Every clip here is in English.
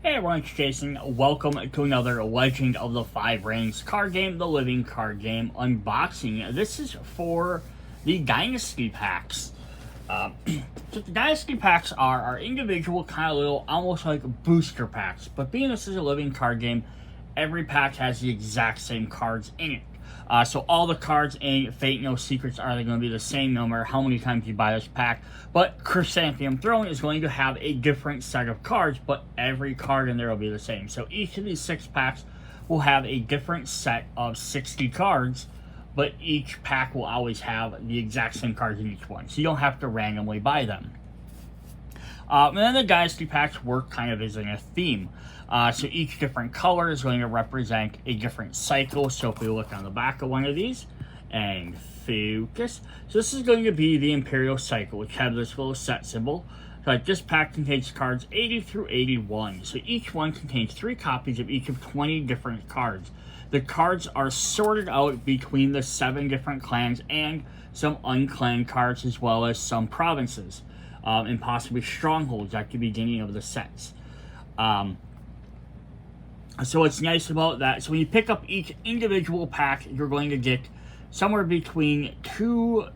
Hey everyone, it's Jason. Welcome to another Legend of the Five Rings card game, the living card game unboxing. This is for the Dynasty Packs. So the Dynasty Packs are individual, kind of little, almost like booster packs. But being this is a living card game, every pack has the exact same cards in it. So all the cards in Fate No Secrets are going to be the same no matter how many times you buy this pack. But Chrysanthemum Throne is going to have a different set of cards, but every card in there will be the same. So each of these 6 packs will have a different set of 60 cards, but each pack will always have the exact same cards in each one. So you don't have to randomly buy them. And then the Dynasty Packs work kind of as in a theme. So each different color is going to represent a different cycle. So if we look on the back of one of these, and focus. So this is going to be the Imperial Cycle, which has this little set symbol. So like this pack contains cards 80 through 81. So each one contains 3 copies of each of 20 different cards. The cards are sorted out between the 7 different clans and some unclanned cards, as well as some provinces. And possibly strongholds at the beginning of the sets. So what's nice about that, so when you pick up each individual pack, you're going to get somewhere between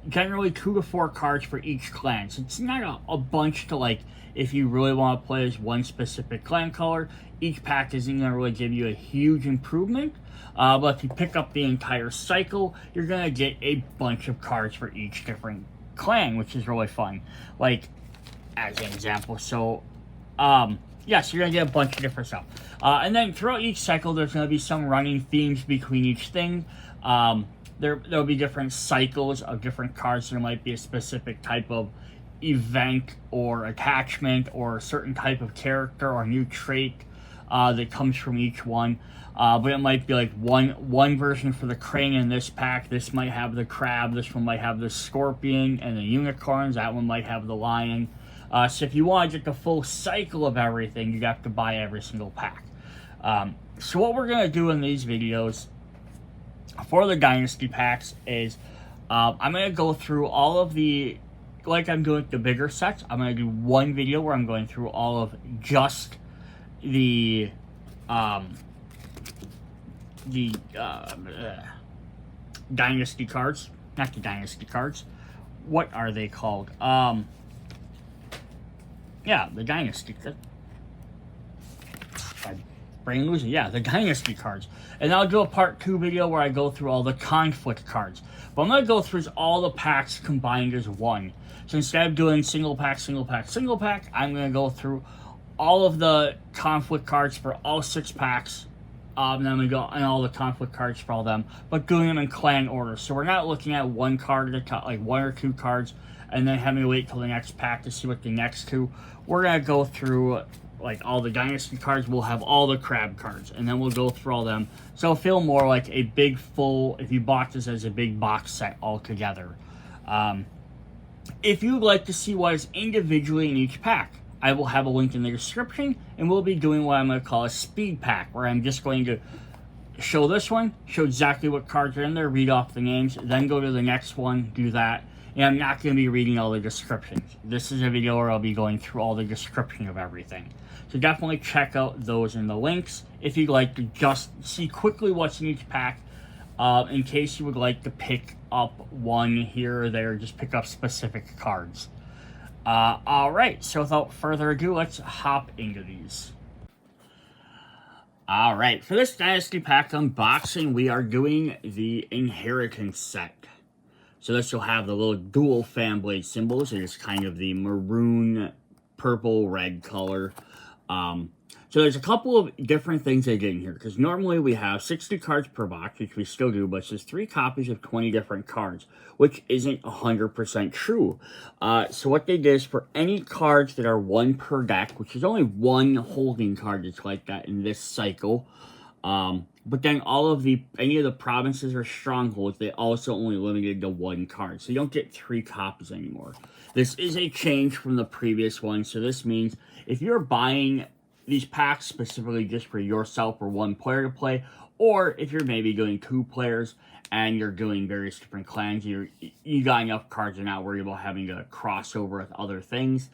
generally 2 to 4 cards for each clan. So it's not a bunch to, like, if you really want to play as one specific clan color, each pack isn't going to really give you a huge improvement. But if you pick up the entire cycle, you're going to get a bunch of cards for each different clan, which is really fun. Like, as an example, so yes, you're going to get a bunch of different stuff. And then throughout each cycle, there's going to be some running themes between each thing. There'll be different cycles of different cards. There might be a specific type of event or attachment or a certain type of character or new trait that comes from each one. But it might be like one version for the crane in this pack. This might have the crab. This one might have the scorpion and the unicorns. That one might have the lion. So if you want to get the full cycle of everything, you have to buy every single pack. So what we're going to do in these videos for the Dynasty Packs is I'm going to go through all of the, like I'm doing with the bigger sets, I'm going to do one video where I'm going through all of just the Dynasty cards. Not the Dynasty cards. What are they called? Yeah, the Dynasty. Brain losing. Yeah, the Dynasty cards. And I'll do a part 2 video where I go through all the conflict cards. But I'm going to go through all the packs combined as one. So instead of doing single pack, I'm going to go through all of the conflict cards for all 6 packs. And then we go on all the conflict cards for all them, but doing them in clan order. So we're not looking at one card at a time, like 1 or 2 cards, and then having to wait till the next pack to see what the next 2. We're gonna go through like all the Dynasty cards. We'll have all the crab cards, and then we'll go through all them. So it'll feel more like a big full, if you bought this as a big box set all together. If you'd like to see what is individually in each pack, I will have a link in the description, and we'll be doing what I'm going to call a speed pack, where I'm just going to show this one, show exactly what cards are in there, read off the names, then go to the next one, do that, and I'm not going to be reading all the descriptions. This is a video where I'll be going through all the description of everything. So definitely check out those in the links if you'd like to just see quickly what's in each pack, in case you would like to pick up one here or there, just pick up specific cards. Alright, so without further ado, let's hop into these. Alright, for this Dynasty Pack unboxing, we are doing the Inheritance set. So this will have the little dual fan blade symbols. It is kind of the maroon, purple, red color. So there's a couple of different things they did in here, because normally we have 60 cards per box, which we still do, but it's just 3 copies of 20 different cards, which isn't 100% true. So what they did is for any cards that are 1 per deck, which is only 1 holding card that's like that in this cycle, but then any of the provinces or strongholds, they also only limited to 1 card, so you don't get 3 copies anymore. This is a change from the previous one, so this means if you're buying these packs specifically just for yourself or 1 player to play, or if you're maybe doing 2 players and you're doing various different clans, you got enough cards, you're not worried about having to cross over with other things.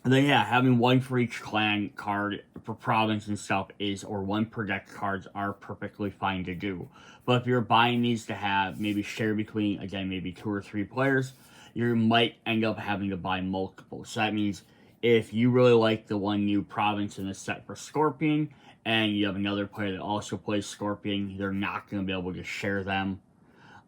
And then yeah, having one for each clan card for province and stuff is, or one per deck cards are perfectly fine to do. But if you're buying these to have maybe share between, again, maybe 2 or 3 players, you might end up having to buy multiple. So that means if you really like the one new province in the set for Scorpion, and you have another player that also plays Scorpion, they're not going to be able to share them.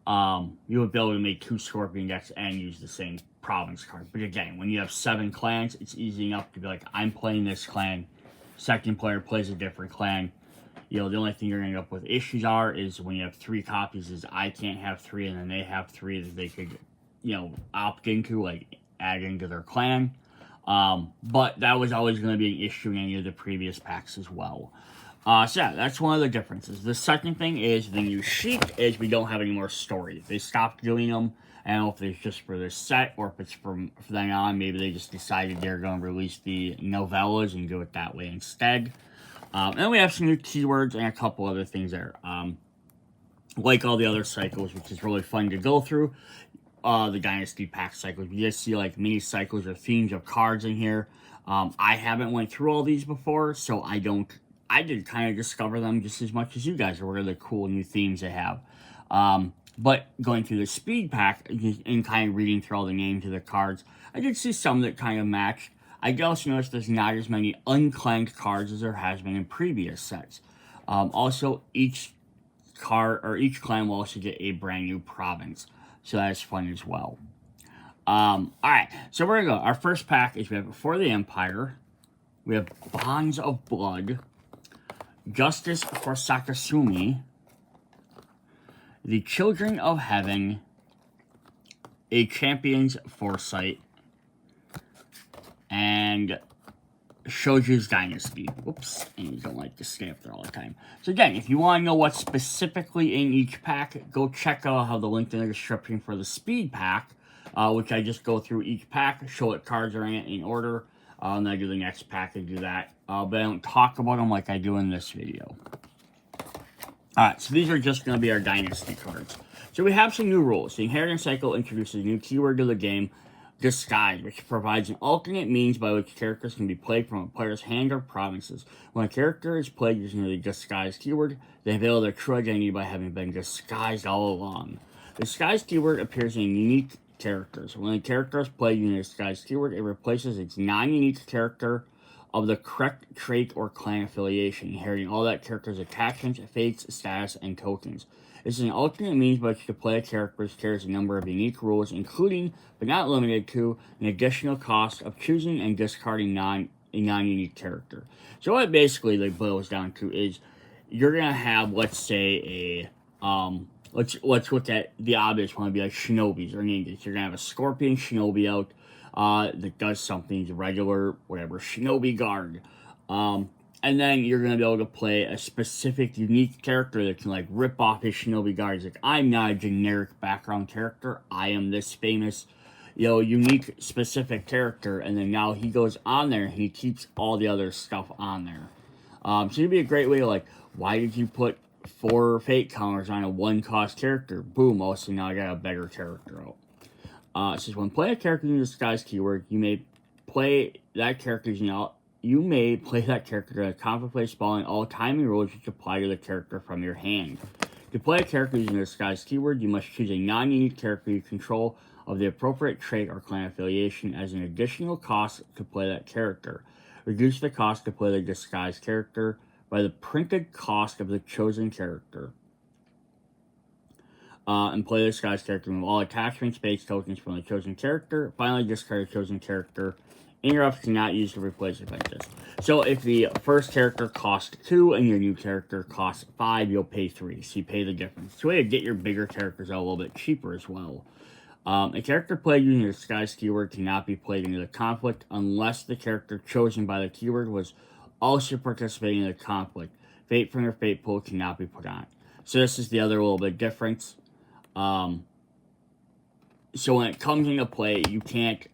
You would be able to make 2 Scorpion decks and use the same province card. But again, when you have 7 clans, it's easy enough to be like, I'm playing this clan, second player plays a different clan. The only thing you're going to end up with issues is when you have 3 copies is I can't have 3 and then they have 3 that they could, opt into, like add into their clan. But that was always going to be an issue in any of the previous packs as well. So yeah, that's one of the differences. The second thing is the new sheet is we don't have any more stories. They stopped doing them. I don't know if it's just for this set or if it's from then on. Maybe they just decided they're going to release the novellas and do it that way instead. And then we have some new keywords and a couple other things there. Like all the other cycles, which is really fun to go through. The Dynasty pack cycles. You just see like mini cycles or themes of cards in here. I haven't went through all these before, so I did kind of discover them just as much as you guys, or what are the cool new themes they have. But going through the speed pack and kind of reading through all the names of the cards, I did see some that kind of matched. I also noticed there's not as many unclaimed cards as there has been in previous sets. Also, each card or each clan will also get a brand new province. So that's fun as well. Alright, so we're going to go. Our first pack is we have For the Empire. We have Bonds of Blood. Justice for Sakasumi. The Children of Heaven. A Champion's Foresight. And Shoju's Dynasty. Whoops, and you don't like to stay up there all the time. So again, if you want to know what's specifically in each pack, go check out how the link in the description for the speed pack, which I just go through each pack, show what cards are in it in order, and then I do the next pack and do that. But I don't talk about them like I do in this video. Alright, so these are just going to be our Dynasty cards. So we have some new rules. The Inheritance Cycle introduces a new keyword to the game, Disguise, which provides an alternate means by which characters can be played from a player's hand or provinces. When a character is played using the Disguise keyword, they veil their true identity by having been disguised all along. The Disguise keyword appears in unique characters. When a character is played using the Disguise keyword, it replaces its non-unique character of the correct trait or clan affiliation, inheriting all that character's attachments, fates, status, and tokens. This is an alternate means by which to play a character which carries a number of unique rules, including, but not limited to, an additional cost of choosing and discarding a non-unique character. So what it basically boils down to is, you're going to have, let's say, let's look at the obvious one, would be like Shinobis or Ninjas. You're going to have a Scorpion Shinobi out that does something, the regular, whatever, Shinobi Guard. And then you're going to be able to play a specific, unique character that can, like, rip off his Shinobi guards. Like, I'm not a generic background character. I am this famous, unique, specific character. And then now he goes on there and he keeps all the other stuff on there. So it'd be a great way to, like, why did you put 4 fate counters on a 1-cost character? Boom, also now I got a better character out. It says, when play a character using the Disguise keyword, you may play that character using you may play that character in a conflict place following all timing rules which apply to the character from your hand. To play a character using the Disguise keyword, you must choose a non-unique character you control of the appropriate trait or clan affiliation as an additional cost to play that character. Reduce the cost to play the Disguise character by the printed cost of the chosen character. And play the Disguise character. Remove all attachments, base tokens from the chosen character. Finally, discard the chosen character. Interrupts cannot use to replace it like this. So if the first character costs 2 and your new character costs 5, you'll pay 3. So you pay the difference. It's a way to get your bigger characters out a little bit cheaper as well. A character played using the Disguise keyword cannot be played into the conflict unless the character chosen by the keyword was also participating in the conflict. Fate from your fate pool cannot be put on. So this is the other little bit difference. So when it comes into play, you can't,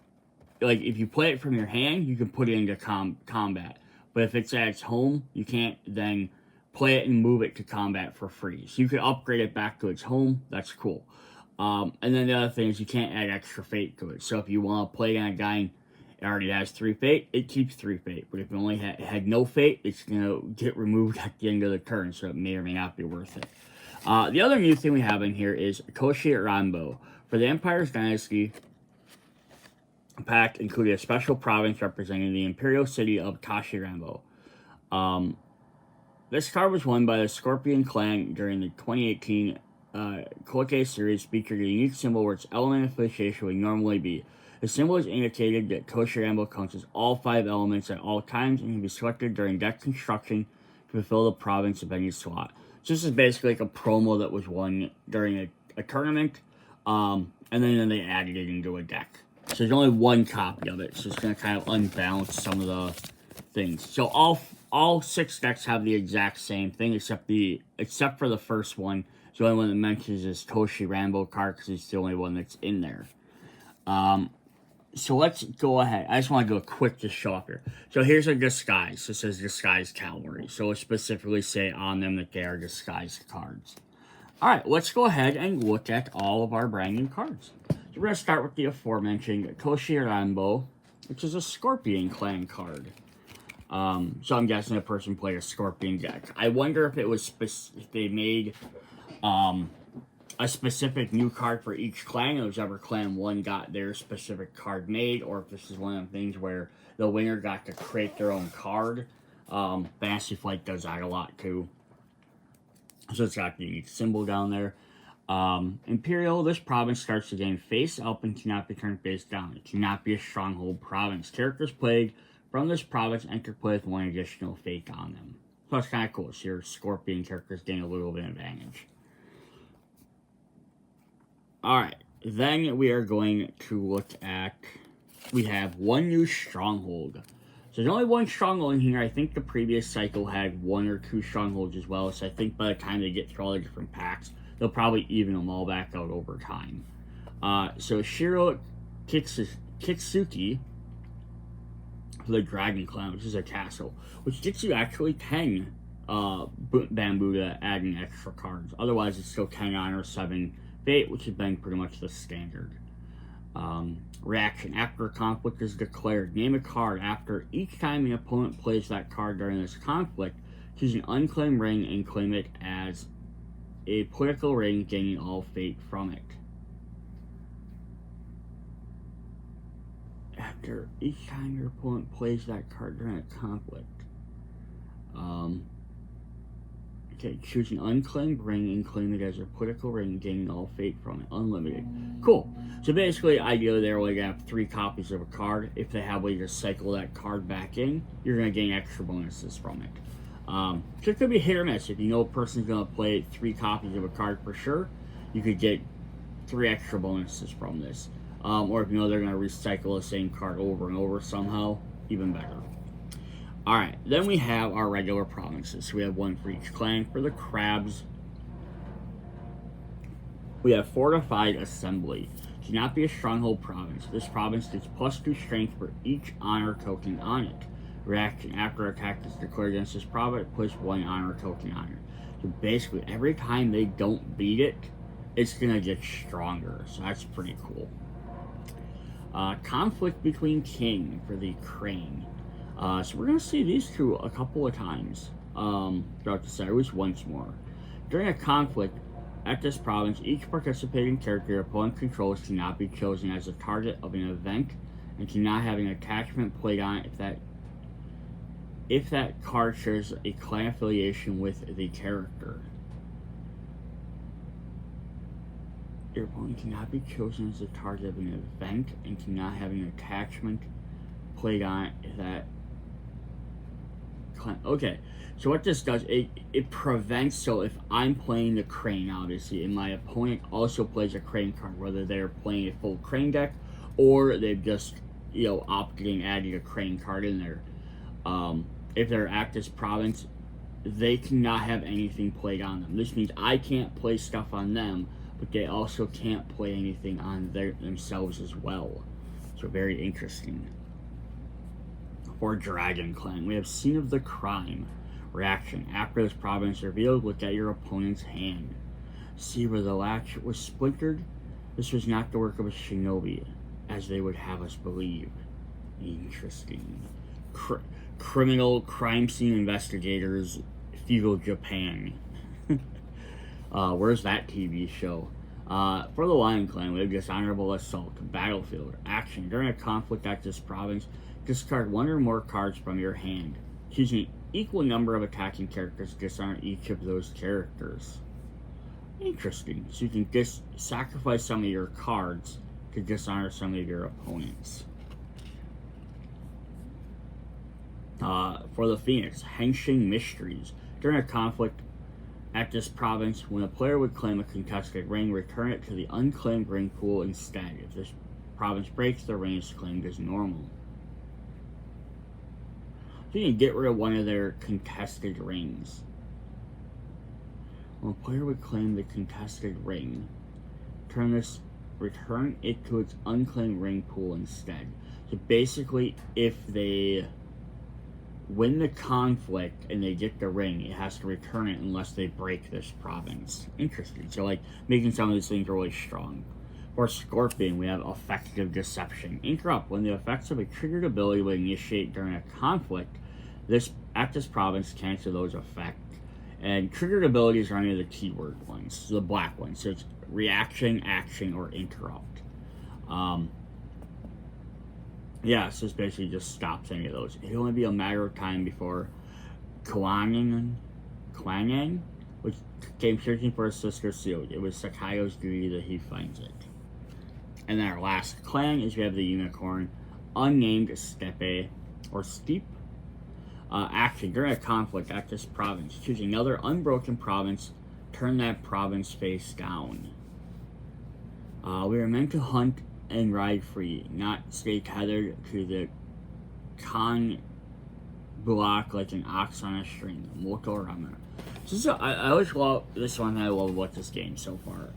like, if you play it from your hand, you can put it into combat. But if it's at its home, you can't then play it and move it to combat for free. So you can upgrade it back to its home. That's cool. And then the other thing is you can't add extra fate to it. So if you want to play on a guy It already has 3 fate, it keeps 3 fate. But if it only had no fate, it's going to get removed at the end of the turn, so it may or may not be worth it. The other new thing we have in here is Koshi Rambo. For the Empire's Dynasty pack included a special province representing the imperial city of Kashirambo. This card was won by the Scorpion clan during the 2018 Koke series, featured a unique symbol where its element association would normally be. The symbol is indicated that Kashirambo counts all 5 elements at all times and can be selected during deck construction to fulfill the province of any slot. So this is basically like a promo that was won during a tournament, and then they added it into a deck. So there's only 1 copy of it, so it's going to kind of unbalance some of the things. So all 6 decks have the exact same thing, except for the first one. The only one that mentions this Koshi Rambo card because it's the only one that's in there. So let's go ahead. I just want to do a quick just show off here. So here's a disguise. It says disguise cavalry. So it specifically say on them that they are disguised cards. Alright, let's go ahead and look at all of our brand new cards. So we're going to start with the aforementioned Koshi Rambo, which is a Scorpion clan card. So I'm guessing a person played a Scorpion deck. I wonder if it was if they made a specific new card for each clan, and whichever clan won got their specific card made, or if this is one of the things where the winner got to create their own card. Fantasy Flight does that a lot too. So it's got the unique symbol down there. Imperial, this province starts the game face up and cannot be turned face down. It cannot be a stronghold province. Characters played from this province enter play with 1 additional fate on them. So that's kind of cool. So your Scorpion characters gain a little bit of advantage. Alright, then we are going to look at, we have 1 new stronghold. So there's only 1 stronghold in here. I think the previous cycle had 1 or 2 strongholds as well. So I think by the time they get through all the different packs, they'll probably even them all back out over time. So Shiro Kitsuki for the Dragon Clan, which is a castle, which gets you actually 10 bamboo to add in extra cards. Otherwise, it's still 10 honor, 7 fate, which has been pretty much the standard. Reaction. After a conflict is declared, name a card. After each time an opponent plays that card during this conflict, choose an unclaimed ring and claim it as a political ring, gaining all fate from it. After each time your opponent plays that card during a conflict. Okay, choose an unclaimed ring and claim it as a political ring, gaining all fate from it. Unlimited. Cool. So basically, ideally, they're only going to have 3 copies of a card. If they have a way to cycle that card back in, you're going to gain extra bonuses from it. So it could be hit or miss. If you know a person's going to play 3 copies of a card for sure, you could get 3 extra bonuses from this. Or if you know they're going to recycle the same card over and over somehow, even better. Alright, then we have our regular provinces. So we have 1 for each clan. For the crabs, we have Fortified Assembly. Cannot be a stronghold province. This province gets +2 strength for each honor token on it. Reaction. After attack is declared against this province, puts 1 honor token on it. So basically, every time they don't beat it, it's going to get stronger. So that's pretty cool. Conflict between King for the Crane. So we're going to see these 2 a couple of times throughout the set, at least once more. During a conflict at this province, each participating character your opponent controls cannot be chosen as a target of an event and cannot have an attachment played on it if that card shares a clan affiliation with the character. Your opponent cannot be chosen as a target of an event and cannot have an attachment played on it if that clan. Okay, so what this does, it prevents, so if I'm playing the Crane, obviously, and my opponent also plays a Crane card, whether they're playing a full Crane deck or they've just, opted in adding a Crane card in there. If they're at this province, they cannot have anything played on them. This means I can't play stuff on them, but they also can't play anything on themselves as well. So very interesting. For Dragon Clan, we have Scene of the Crime. Reaction. After this province revealed, look at your opponent's hand. See where the latch was splintered? This was not the work of a shinobi, as they would have us believe. Interesting. Criminal crime scene investigators, feudal Japan. Where's that TV show? For the Lion Clan, we have Dishonorable Assault, Battlefield, Action. During a conflict at this province, discard one or more cards from your hand. Choosing an equal number of attacking characters, dishonor each of those characters. Interesting. So you can sacrifice some of your cards to dishonor some of your opponents. For the Phoenix, Henshin Mysteries. During a conflict at this province, when a player would claim a contested ring, return it to the unclaimed ring pool instead. If this province breaks, the ring is claimed as normal. So you can get rid of one of their contested rings. When a player would claim the contested ring, return it to its unclaimed ring pool instead. So basically, if they win the conflict and they get the ring, it has to return it unless they break this province. Interesting. So, like, making some of these things really strong. For Scorpion, we have Effective Deception. Interrupt. When the effects of a triggered ability would initiate during a conflict, at this province, cancel those effects. And triggered abilities are only the keyword ones, the black ones. So it's reaction, action, or interrupt. Yeah, so it's basically just stops any of those. It'll only be a matter of time before Kwanang, which came searching for his sister sealed. It was Sakayo's duty that he finds it. And then our last clan is we have the Unicorn, Unnamed Steppe, or Steep. Action. During a conflict at this province, choose another unbroken province, turn that province face down. We are meant to hunt and ride free, not stay tethered to the con block like an ox on a string. Motorama. So I always love this one. I love about this game so far.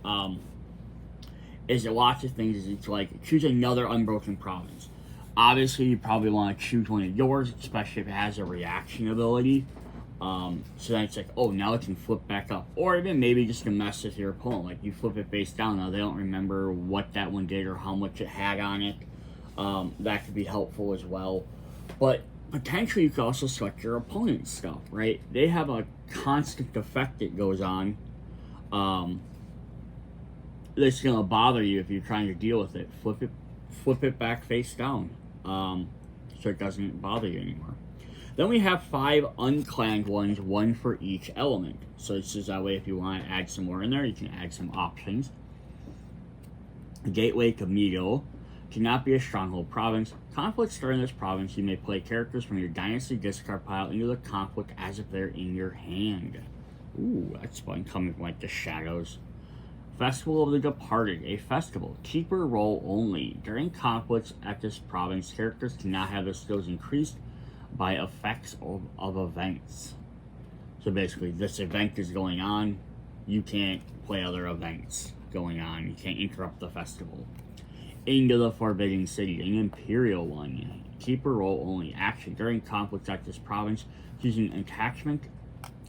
Is there lots of things. It's like choose another unbroken province. Obviously, you probably want to choose one of yours, especially if it has a reaction ability. So then it's like, oh, now it can flip back up. Or even maybe just to mess with your opponent. Like, you flip it face down, now they don't remember what that one did or how much it had on it. That could be helpful as well. But potentially, you could also select your opponent's stuff, right? They have a constant effect that goes on. That's going to bother you if you're trying to deal with it. Flip it back face down. So it doesn't bother you anymore. Then we have 5 unclaimed ones, one for each element. So this is that way if you want to add some more in there, you can add some options. Gateway to Mido. Cannot be a stronghold province. Conflicts during this province, you may play characters from your Dynasty discard pile into the conflict as if they're in your hand. Ooh, that's fun, coming from like the shadows. Festival of the Departed, a festival. Keeper role only. During conflicts at this province, characters cannot have their skills increased by effects of events. So basically, this event is going on. You can't play other events going on. You can't interrupt the festival. Into the Forbidden City, an Imperial one. Keeper role only. Action. During conflicts at this province, choosing an attachment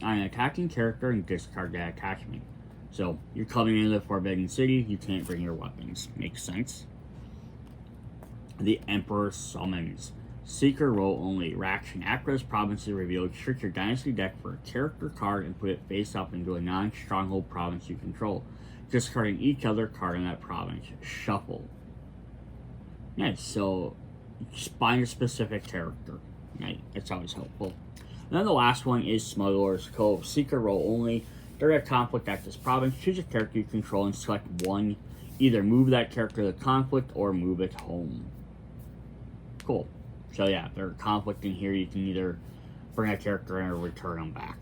on an attacking character and discard that attachment. So, you're coming into the Forbidden City, you can't bring your weapons. Makes sense. The Emperor Summons. Seeker role only. Reaction. After this province is revealed, search your Dynasty deck for a character card and put it face up into a non-stronghold province you control. Discarding each other card in that province. Shuffle. Nice, so just find a specific character. Right, that's always helpful. And then the last one is Smuggler's Cove. Seeker role only. During a conflict at this province, choose a character you control and select one. Either move that character to the conflict or move it home. Cool. So yeah, if they're conflicting here, you can either bring a character in or return them back.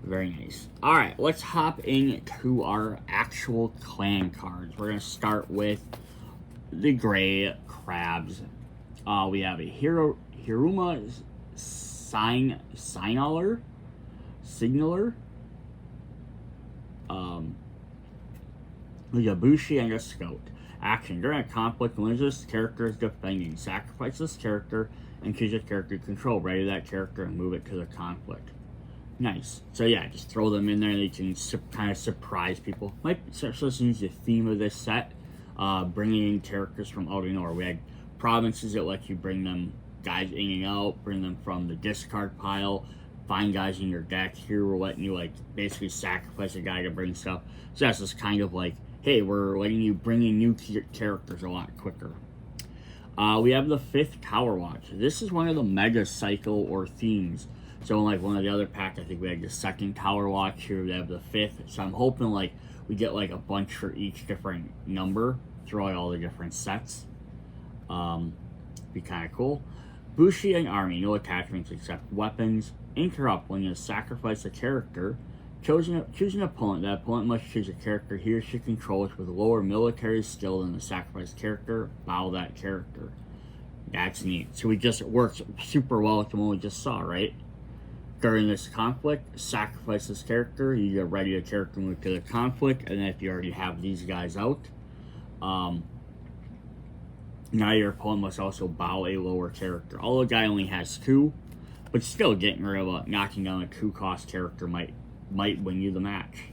Very nice. Alright, let's hop into our actual clan cards. We're going to start with the Gray Crabs. We have a Hiruma Signaler. Yabushi and a Scout. Action. During a conflict, when this character is defending, sacrifice this character and choose a character you control. Ready that character and move it to the conflict. Nice. So yeah, just throw them in there and they can kind of surprise people. So this is the theme of this set. Bringing in characters from out of nowhere. We had provinces, it lets you bring them guys in and out, bring them from the discard pile, find guys in your deck. Here we're letting you like basically sacrifice a guy to bring stuff. So that's just kind of like, hey, we're letting you bring in new characters a lot quicker. We have the 5th Tower Watch. This is one of the mega cycle or themes. So in like one of the other packs, I think we had the 2nd Tower Watch. Here we have the 5th. So I'm hoping like we get like a bunch for each different number throughout all the different sets. Be kind of cool. Bushi and Army, no attachments except weapons. Interrupt when you sacrifice a character. Choose an opponent. That opponent must choose a character he or she controls with lower military skill than the sacrificed character. Bow that character. That's neat. So it works super well with the one we just saw, right? During this conflict, sacrifice this character. You get ready a character move to the conflict, and then if you already have these guys out, now your opponent must also bow a lower character. Although the guy only has 2, but still getting rid of knocking down a 2-cost character might win you the match.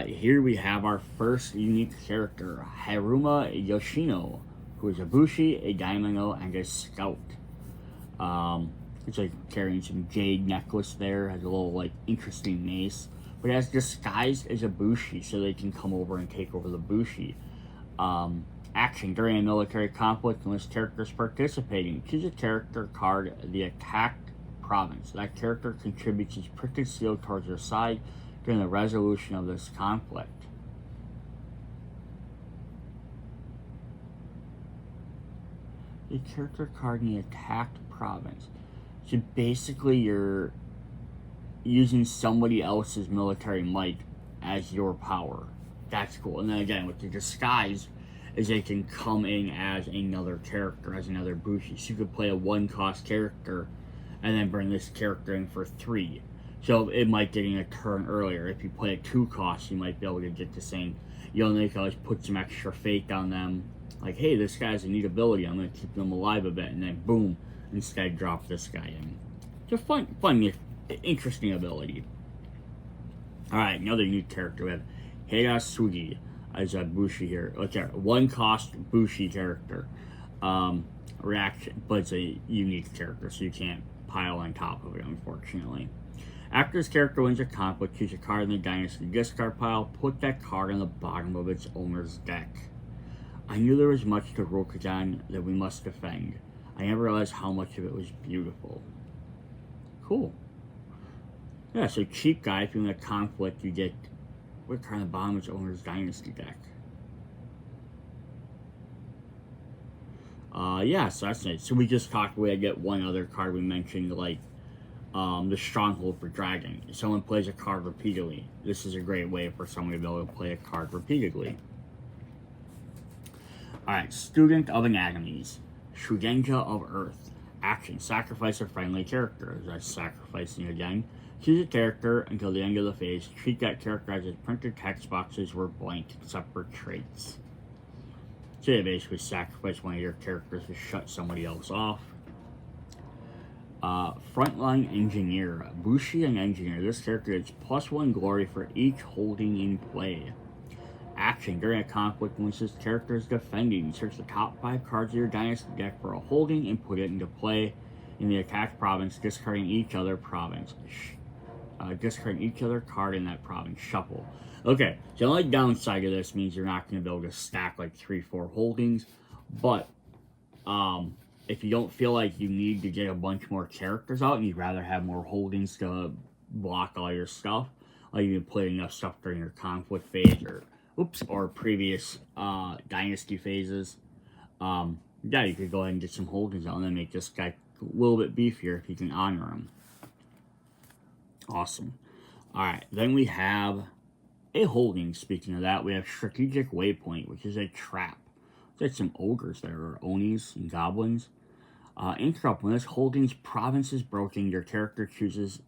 Here we have our first unique character, Haruma Yoshino, who is a Bushi, a Daimyo, and a Scout. It's like carrying some jade necklace there, has a little like interesting mace, but has disguised as a Bushi so they can come over and take over the Bushi. Action during a military conflict when this character is participating. Choose a character card, the attacked province. That character contributes his printed seal towards your side during the resolution of this conflict. The character card in the attacked province. So basically you're using somebody else's military might as your power. That's cool. And then again, with the disguise, is they can come in as another character, as another Bushi. So you could play a 1-cost character and then bring this character in for 3. So it might get in a turn earlier. If you play a 2-cost, you might be able to get the same. You know, they can always put some extra fate on them. Like, hey, this guy's a neat ability. I'm going to keep them alive a bit. And then, boom, instead drop this guy in. It's a fun, interesting ability. Alright, another new character. We have Hirasugi as a Bushi here. Okay, 1-cost Bushi character. Reaction, but it's a unique character, so you can't pile on top of it, unfortunately. After this character wins a conflict, choose a card in the Dynasty discard pile. Put that card on the bottom of its owner's deck. I knew there was much to Rokugan that we must defend. I never realized how much of it was beautiful. Cool. Yeah, so cheap guy, if you win a conflict, you get what kind of bottom of its owner's Dynasty deck. Yeah, so that's nice. So we just talked, we had to get one other card we mentioned, like the Stronghold for Dragon. If someone plays a card repeatedly, this is a great way for someone to be able to play a card repeatedly. Alright, Student of Anatomies. Shugenja of Earth. Action, sacrifice a friendly character. That's sacrificing again. Choose a character until the end of the phase. Treat that character as its printed text boxes were blank, except for traits. So you basically sacrifice one of your characters to shut somebody else off. Frontline Engineer. Bushi and Engineer. This character gets +1 glory for each holding in play. Action. During a conflict, when this character is defending, search the top 5 cards of your Dynasty deck for a holding and put it into play in the attacked province, discarding each other province. Discarding each other card in that province. Shuffle. Okay, so the only downside of this means you're not going to be able to stack like 3-4 holdings, but if you don't feel like you need to get a bunch more characters out and you'd rather have more holdings to block all your stuff, like you can play enough stuff during your conflict phase or previous Dynasty phases, yeah, you could go ahead and get some holdings out and then make this guy a little bit beefier if you can honor him. Awesome. Alright, then we have a holding. Speaking of that, we have Strategic Waypoint, which is a trap. There's some ogres there, or onis and goblins. Interrupt. When this holding's province is broken, your character chooses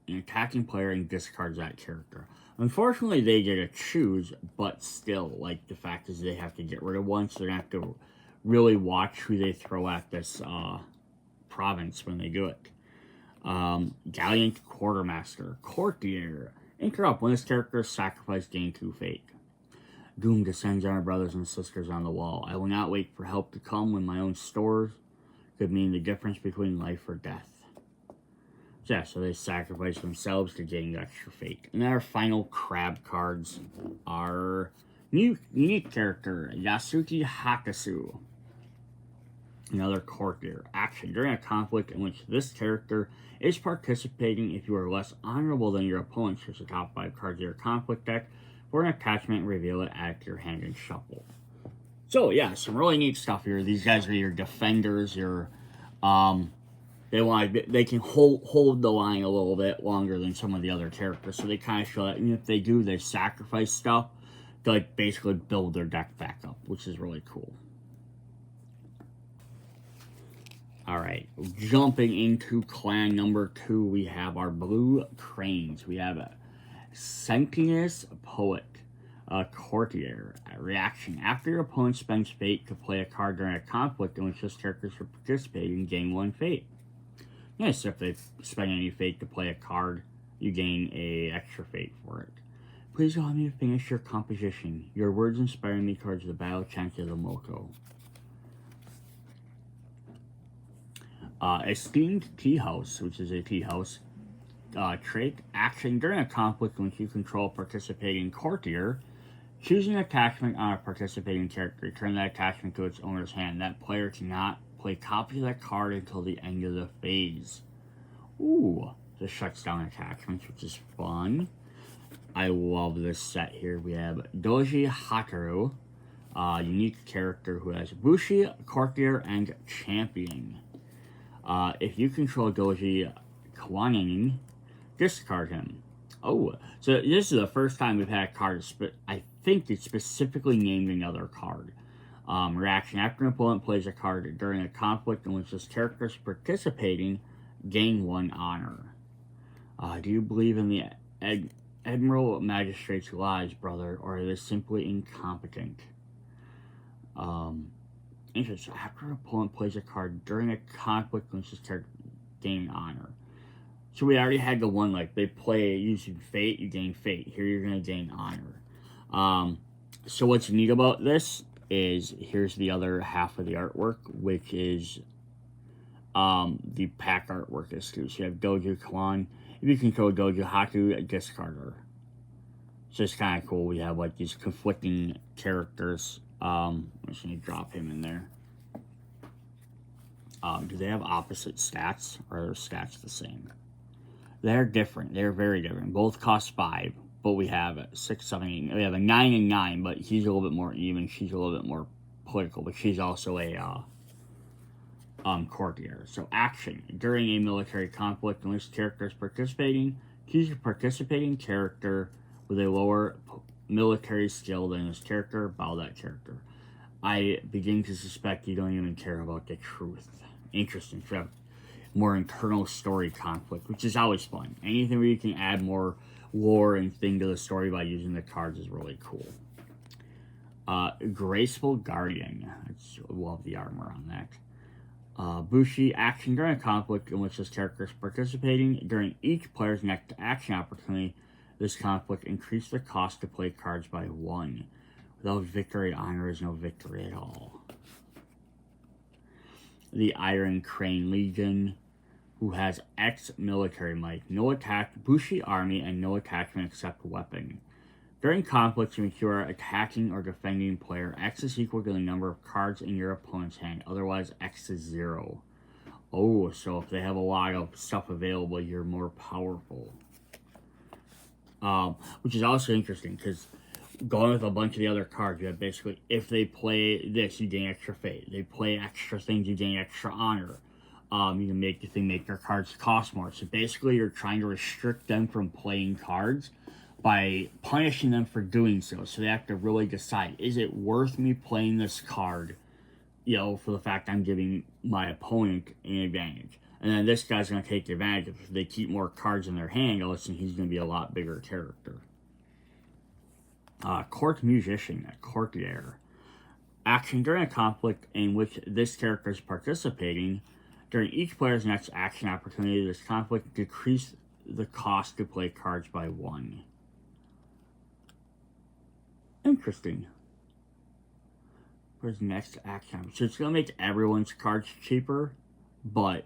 an attacking player and discards that character. Unfortunately, they get to choose, but still, like, the fact is they have to get rid of one, so they're going to have to really watch who they throw at this province when they do it. Gallant Quartermaster. Courtier. Interrupt. When this character is sacrificed, gain 2 fate. Doom descends on our brothers and sisters on the wall. I will not wait for help to come when my own stores could mean the difference between life or death. So yeah, so they sacrifice themselves to gain extra fate. And our final crab cards are unique character, Yasuki Hakasu. Another courtier. Action. During a conflict in which this character is participating, if you are less honorable than your opponent, choose the top 5 cards of your conflict deck for an attachment, reveal it, add to your hand, and shuffle. So yeah, some really neat stuff here. These guys are your defenders, your they can hold the line a little bit longer than some of the other characters, so they kind of show that even if they do, they sacrifice stuff to like basically build their deck back up, which is really cool. Alright, jumping into clan number 2, we have our Blue Cranes. We have a Sentienous Poet, a Courtier. A reaction. After your opponent spends fate to play a card during a conflict in which this character is participating, gain 1 fate. Yes, if they spend any fate to play a card, you gain a extra fate for it. Please allow me to finish your composition. Your words inspire me towards the battle chant of the Moko. Esteemed Tea House, which is a tea house, trait. Action. During a conflict in which you control a participating courtier, choose an attachment on a participating character. Return that attachment to its owner's hand. That player cannot play copies of that card until the end of the phase. Ooh, this shuts down attachments, which is fun. I love this set here. We have Doji Hataru, unique character who has Bushi, Courtier, and Champion. If you control Doji Kwanin, discard him. Oh, so this is the first time we've had a card, I think it's specifically named another card. Reaction. After an opponent plays a card during a conflict in which this character is participating, gain 1 honor. Do you believe in the Admiral Magistrate's lies, brother, or is it simply incompetent? Interesting. After an opponent plays a card during a conflict in which this character gain honor. So we already had the one, like, they play using fate, you gain fate. Here you're going to gain honor. So what's neat about this is, here's the other half of the artwork, which is the pack artwork is too. So you have Doju Kwan. If you control Doju Hatu, a discarder. So it's kind of cool. We have like these conflicting characters. I'm just going to drop him in there. Do they have opposite stats, or are their stats the same? They're different. They're very different. Both cost 5, but we have 6, 7, 8. We have a 9 and 9, but he's a little bit more even. She's a little bit more political, but she's also a courtier. So action. During a military conflict in which character is participating, choose a participating character with a lower military skill than his character, bow that character. I begin to suspect you don't even care about the truth. Interesting. So more internal story conflict, which is always fun. Anything where you can add more lore and thing to the story by using the cards is really cool. Graceful Guardian. I love the armor on that. Bushi. Action. During a conflict in which this character is participating, during each player's next action opportunity, this conflict increased the cost to play cards by 1. Without victory, honor is no victory at all. The Iron Crane Legion, who has X military might, no attack, Bushi army, and no attachment except weapon. During conflicts in which you are attacking or defending player, X is equal to the number of cards in your opponent's hand, otherwise X is 0. Oh, so if they have a lot of stuff available, you're more powerful. Which is also interesting, because going with a bunch of the other cards, you have basically, if they play this, you gain extra fate. They play extra things, you gain extra honor. You can make the thing make their cards cost more. So basically, you're trying to restrict them from playing cards by punishing them for doing so. So they have to really decide, is it worth me playing this card, you know, for the fact I'm giving my opponent an advantage. And then this guy's going to take advantage. If they keep more cards in their hand, listen, he's going to be a lot bigger character. Court Musician, a Courtier. Action. During a conflict in which this character is participating, during each player's next action opportunity, this conflict decreased the cost to play cards by 1. Interesting. Where's next action? So it's gonna make everyone's cards cheaper, but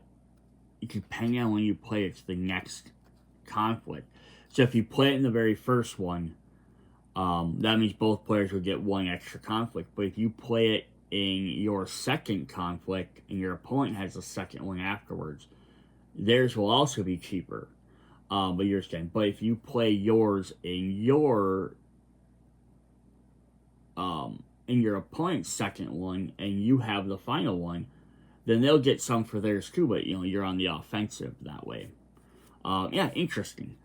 depending on when you play, it's the next conflict. So if you play it in the very first one, that means both players will get one extra conflict. But if you play it in your second conflict and your opponent has a second one afterwards, theirs will also be cheaper. But you're saying, but if you play yours in your opponent's second one and you have the final one, then they'll get some for theirs too, but you're on the offensive that way. Yeah, interesting.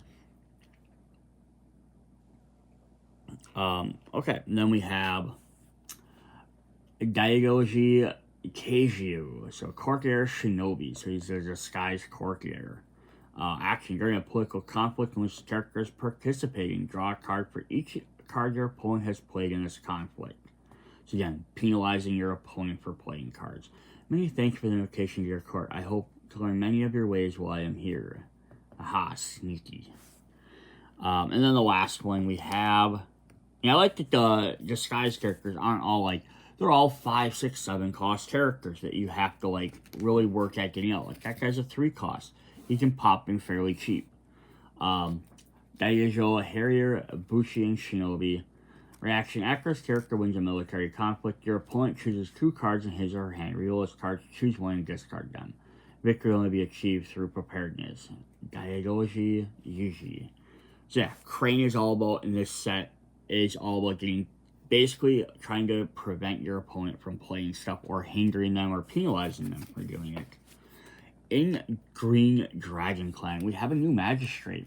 Okay, and then we have Daigoji Keiju. So courtier shinobi. So he's a disguised courtier. Action during a political conflict in which the character is participating. Draw a card for each card your opponent has played in this conflict. So again, penalizing your opponent for playing cards. Many thanks for the invitation to your court. I hope to learn many of your ways while I am here. Aha, sneaky. And then the last one we have. I like that the disguised characters aren't all like, they're all 5, 6, 7 cost characters that you have to like really work at getting out. Like that guy's a 3 cost. He can pop in fairly cheap. Daijo, Harrier, Bushi, and Shinobi. Reaction: after this character wins a military conflict, your opponent chooses 2 cards in his or her hand. Reveal those cards, choose one, and discard them. Victory will only be achieved through preparedness. Daigoji Yuji. So yeah, Crane is all about, in this set, is all about getting, basically trying to prevent your opponent from playing stuff or hindering them or penalizing them for doing it. In Green Dragon Clan, we have a new Magistrate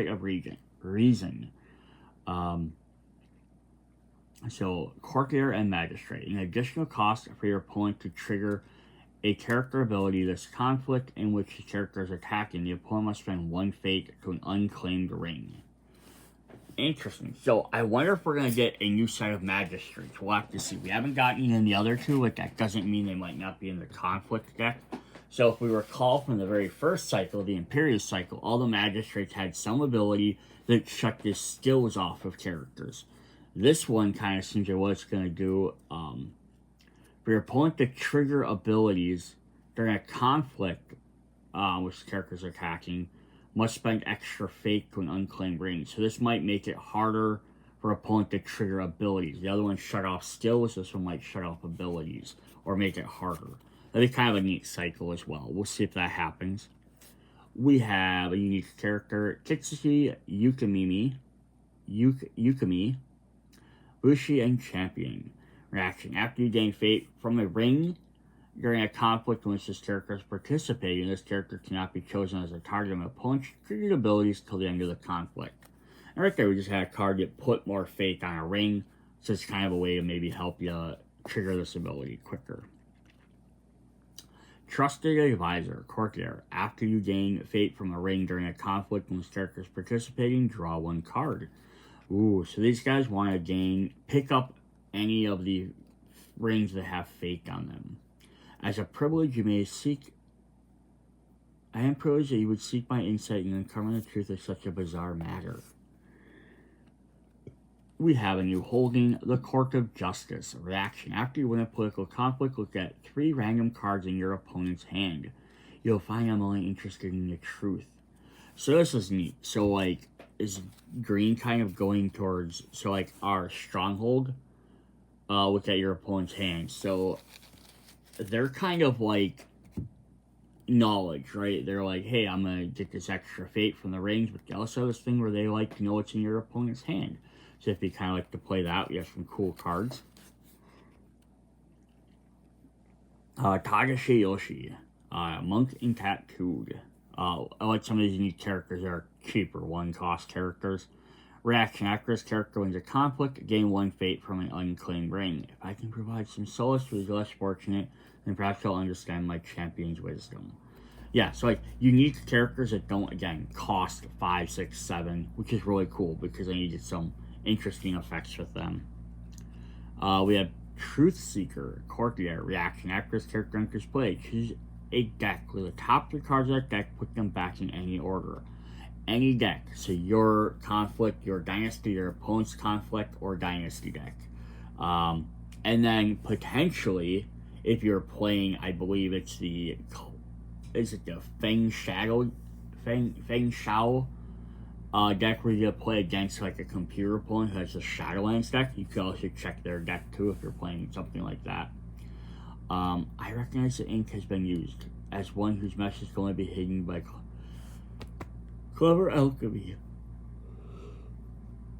of Reason. So, Courtier and Magistrate. An additional cost for your opponent to trigger a character ability this conflict in which the character is attacking. The opponent must spend 1 fate to an unclaimed ring. Interesting. So, I wonder if we're going to get a new set of Magistrates. We'll have to see. We haven't gotten in the other 2, but that doesn't mean they might not be in the conflict deck. So, if we recall from the very first cycle, the Imperial cycle, all the Magistrates had some ability that shut the skills off of characters. This one kind of seems like what it's going to do. For your opponent to trigger abilities during a conflict which characters are attacking, must spend extra fate to an unclaimed ring. So this might make it harder for opponent to trigger abilities. The other one shut off skills. This one might shut off abilities or make it harder. That'd be kind of a neat cycle as well. We'll see if that happens. We have a unique character, Kitsushi Yukami, Bushi, and Champion. Reaction: after you gain fate from a ring during a conflict in which this character is participating, this character cannot be chosen as a target of an opponent's triggered abilities till the end of the conflict. And right there, we just had a card that put more fate on a ring, so it's kind of a way to maybe help you trigger this ability quicker. Trusted Advisor, Courtier. After you gain fate from a ring during a conflict when this character is participating, draw 1 card. Ooh, so these guys want to pick up any of the rings that have fate on them. As a privilege, you may seek. I am privileged that you would seek my insight and uncover the truth of such a bizarre matter. We have a new holding, the Court of Justice. Reaction: after you win a political conflict, look at 3 random cards in your opponent's hand. You'll find I'm only interested in the truth. So this is neat. So like, is green kind of going towards, so like our stronghold, look at your opponent's hand. So they're kind of like knowledge, right? They're like, hey, I'm gonna get this extra fate from the rings, but they also have this thing where they like to know what's in your opponent's hand. So if you kind of like to play that, we have some cool cards. Tagashi Yoshi, Monk and Tattooed. I like some of these unique characters that are cheaper, 1 cost characters. Reaction: after this character wins a conflict, gain 1 fate from an unclaimed ring. If I can provide some solace to the less fortunate, then perhaps they'll understand my champion's wisdom. Yeah, so like unique characters that don't, again, cost 5, 6, 7, which is really cool because then you get some interesting effects with them. We have Truth Seeker, Courtier. Reaction: after this character enters play, choose a deck with the top 3 cards of that deck, put them back in any order. any deck. So your conflict, your dynasty, your opponent's conflict, or dynasty deck. And then potentially, if you're playing, I believe it's the Feng Shao deck where you play against like a computer opponent who has a Shadowlands deck. You could also check their deck too if you're playing something like that. I recognize the ink has been used as one whose message is going to be hidden by clever alchemy.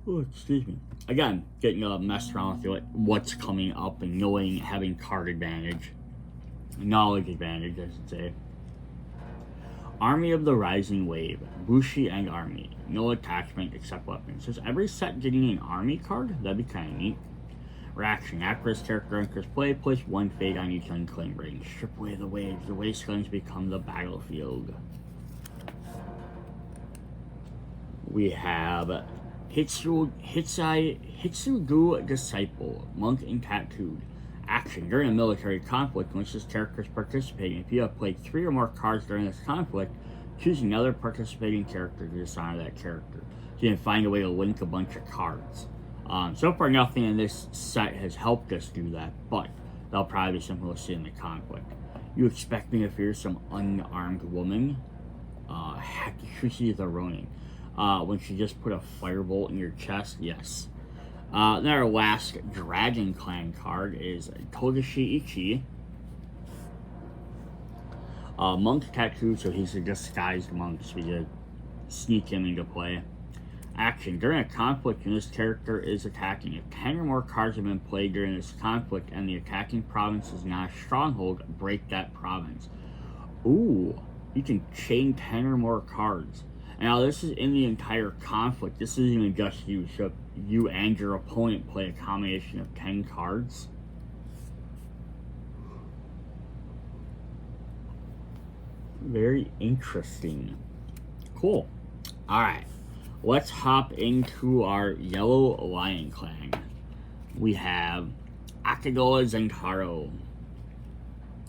Oh, excuse me. Again, getting messed around with what's coming up and knowing, having card advantage, knowledge advantage, I should say. Army of the Rising Wave, Bushi and Army. No attachment except weapons. Is every set getting an army card? That'd be kind of neat. Reaction. After this character enters play, place one fade on each unclaimed ring. Strip away the waves. The wastelands become the battlefield. We have Hitsugu Disciple, Monk and Tattooed. Action. During a military conflict in which this character is participating, if you have played 3 or more cards during this conflict, choose another participating character to dishonor that character. So you can find a way to link a bunch of cards. So far, nothing in this set has helped us do that, but that'll probably be something we'll see in the conflict. You expect me to fear some unarmed woman? Hakushi the Ronin. When she just put a firebolt in your chest? Yes. Then our last Dragon Clan card is Togashi Ichi. Monk tattooed, so he's a disguised monk, so we could sneak him into play. Action. During a conflict when this character is attacking, if 10 or more cards have been played during this conflict and the attacking province is not a stronghold, break that province. Ooh, you can chain 10 or more cards. Now, this is in the entire conflict. This isn't even just you. So, you and your opponent play a combination of 10 cards. Very interesting. Cool. Alright. Let's hop into our Yellow Lion Clan. We have Akidola Zentaro,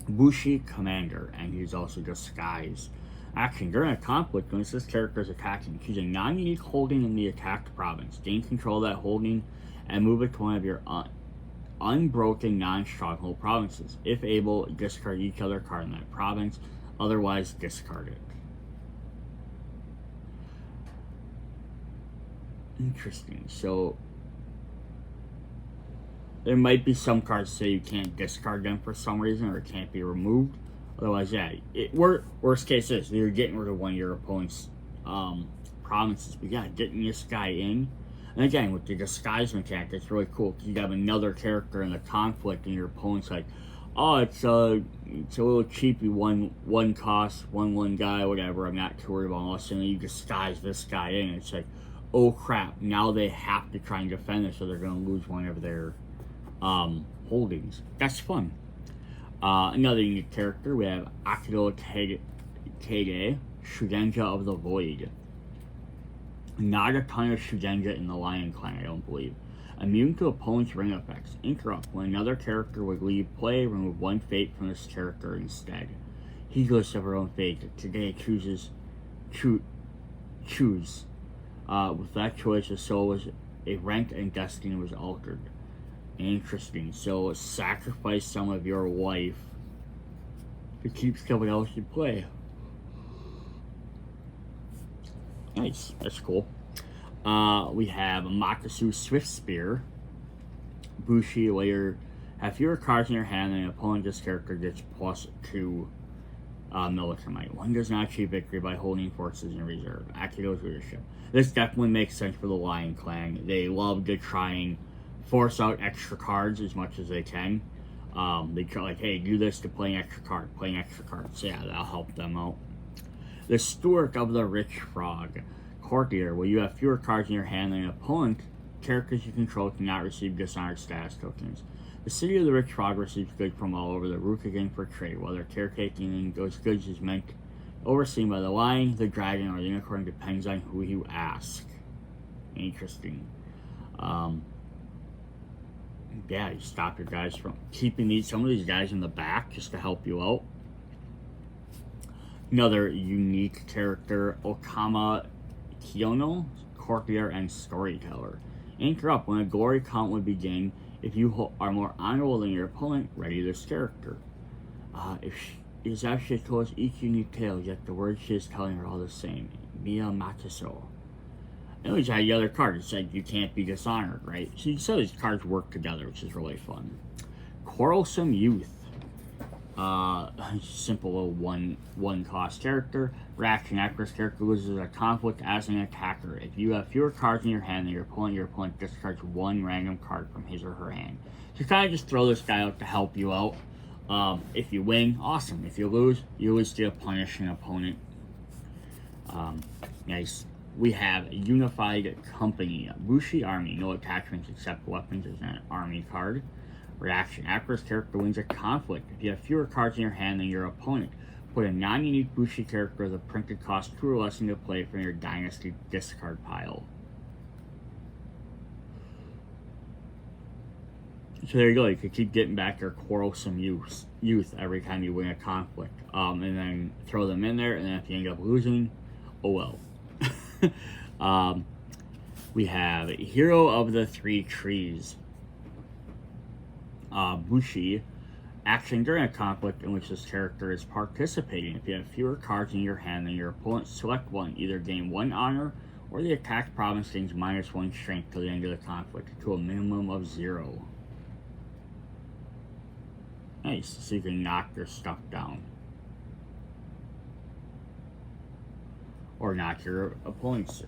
Bushi Commander, and he's also disguised. Action. During a conflict, when this character is attacking, choose a non-unique holding in the attacked province. Gain control of that holding and move it to one of your unbroken non-stronghold provinces. If able, discard each other card in that province. Otherwise, discard it. Interesting. So, there might be some cards that say you can't discard them for some reason or it can't be removed. Otherwise, yeah, worst case is you're getting rid of one of your opponent's provinces. But yeah, getting this guy in. And again, with the disguise mechanic, it's really cool because you have another character in the conflict and your opponent's like, oh, it's a little cheapy, one cost, one guy, whatever, I'm not too worried about. All of a sudden, you disguise this guy in. It's like, oh crap, now they have to try and defend it, so they're going to lose one of their holdings. That's fun. Another unique character, we have Akido Kage, Shugenja of the Void. Not a ton of Shugenja in the Lion Clan, I don't believe. Immune to opponent's ring effects. Interrupt. When another character would leave play, remove one fate from this character instead. He goes of her own fate. Today choose. With that choice, the soul was a rent and destiny was altered. Interesting. So sacrifice some of your life to keep someone else in play. Nice. That's cool. We have Makasu Swift Spear. Bushi, later have fewer cards in your hand than an opponent. This character gets +2 military might. One does not achieve victory by holding forces in reserve. Akido's leadership. This definitely makes sense for the Lion Clan. They love to try and force out extra cards as much as they can. They try like, hey, do this to play an extra card, So yeah, that'll help them out. The Steward of the Rich Frog. Courtier, where you have fewer cards in your hand than an opponent, characters you control cannot receive dishonored status tokens. The City of the Rich Frog receives goods from all over the Rukagen for trade, whether caretaking those goods is meant overseen by the lion, the dragon, or the unicorn depends on who you ask. Interesting. Yeah, you stop your guys from keeping some of these guys in the back just to help you out. Another unique character, Okama Kiono, Courtier, and Storyteller. Anchor up. When a glory count would begin, if you are more honorable than your opponent, ready this character. If she is actually told each unique tale, yet the words she is telling are all the same. Mia Mataso. And we had the other card. It said you can't be dishonored, right? So you saw these cards work together, which is really fun. Quarrelsome Youth. Simple little one cost character. Reaction: after this character loses a conflict as an attacker. If you have fewer cards in your hand than your opponent discards one random card from his or her hand. So kind of just throw this guy out to help you out. If you win, awesome. If you lose, you always get to punish an opponent. Nice. We have a Unified Company. Bushi Army. No attachments except weapons is an army card. Reaction: after this character wins a conflict, if you have fewer cards in your hand than your opponent, put a non-unique Bushi character with a printed cost 2 or less into play from your Dynasty discard pile. So there you go. You could keep getting back your Quarrelsome Youth every time you win a conflict. And then throw them in there, and then if you end up losing, oh well. We have Hero of the Three Trees. Bushi. Action: during a conflict in which this character is participating. If you have fewer cards in your hand than your opponent, select one. Either gain 1 honor, or the attack province gains -1 strength till the end of the conflict, to a minimum of 0. Nice, so you can knock your stuff down. Or knock your opponent's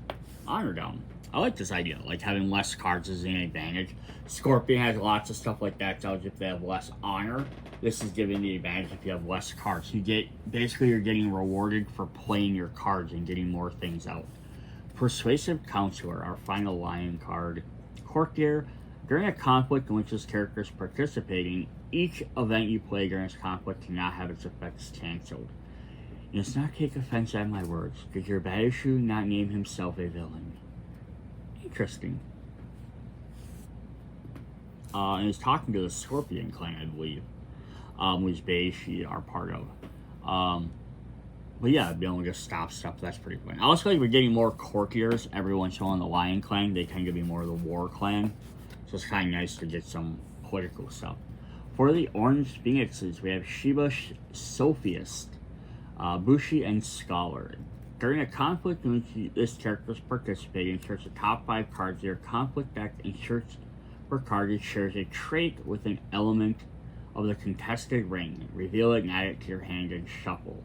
honor down. I like this idea, like having less cards is an advantage. Scorpion has lots of stuff like that, tells you if they have less honor. This is giving the advantage if you have less cards. You're getting rewarded for playing your cards and getting more things out. Persuasive Counselor, our final lion card. Courtier: during a conflict in which this character is participating, each event you play during this conflict cannot have its effects cancelled. You must not take offense at my words. Did your Badashu not name himself a villain? Interesting. And he's talking to the Scorpion clan, I believe, which Beishi are part of. But yeah, being able to just stop stuff, that's pretty cool. I also like we're getting more courtiers every once in a while in the Lion clan. They tend to be more of the war clan, so it's kind of nice to get some political stuff. For the Orange Phoenixes, we have Shiba Sophist, Bushi, and Scholar. During a conflict in which this character is participating, search the top 5 cards of your conflict deck and search for card that shares a trait with an element of the contested ring. Reveal it and add it to your hand and shuffle.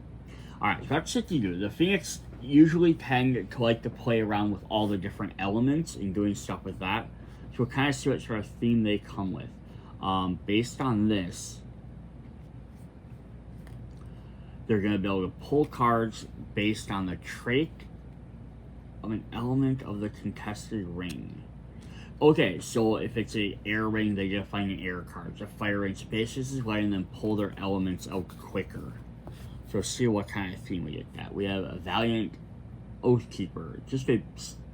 Alright, so that's what you do. The Phoenix usually tend to like to play around with all the different elements and doing stuff with that. So we'll kind of see what sort of theme they come with. Based on this, they're going to be able to pull cards based on the trait of an element of the contested ring. Okay, so if it's an air ring, they get to find an air card. A fire ring, space, this is letting them pull their elements out quicker. So see what kind of theme we get that. We have a Valiant Oathkeeper, just a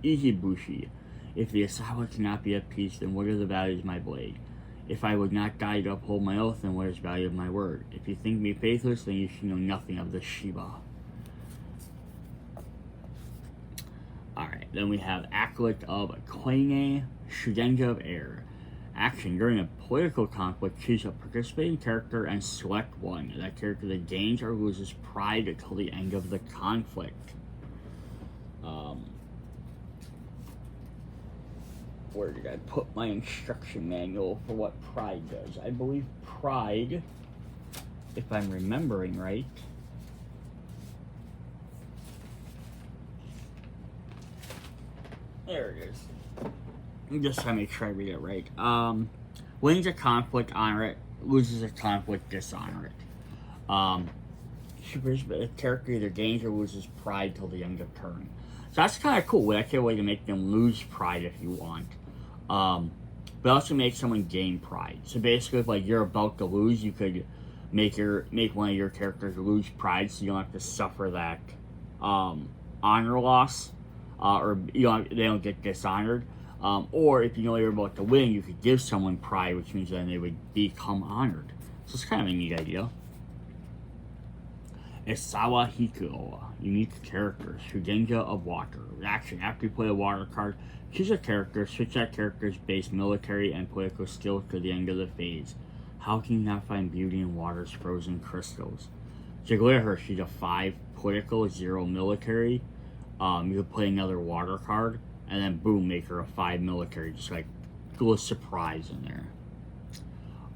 easy Bushi. If the assassin cannot be appeased, then what are the values of my blade? If I would not die to uphold my oath, then what is the value of my word? If you think me faithless, then you should know nothing of the Shiba. Alright, then we have Acolyte of Koine, Shugenja of Air. Action: during a political conflict, choose a participating character and select one. That character that gains or loses pride until the end of the conflict. Where did I put my instruction manual for what pride does? I believe pride, if I'm remembering right, there it is. I'm just trying to make sure I read it right. Wins a conflict, honor it. Loses a conflict, dishonor it. A character either gains or loses pride till the end of turn. So that's kind of cool. That's a way to make them lose pride if you want. But also make someone gain pride. So basically, if like you're about to lose, you could make one of your characters lose pride, so you don't have to suffer that honor loss, or they don't get dishonored. Or if you know you're about to win, you could give someone pride, which means then they would become honored. So it's kind of a neat idea. Isawa Hiko, unique characters, Shugenja of Water. Action, after you play a water card, choose a character, switch that character's base military and political skills to the end of the phase. How can you not find beauty in water's frozen crystals? Jiggler, she's a 5 political, 0 military. You could play another water card, and then boom, make her a 5 military, just like a little surprise in there.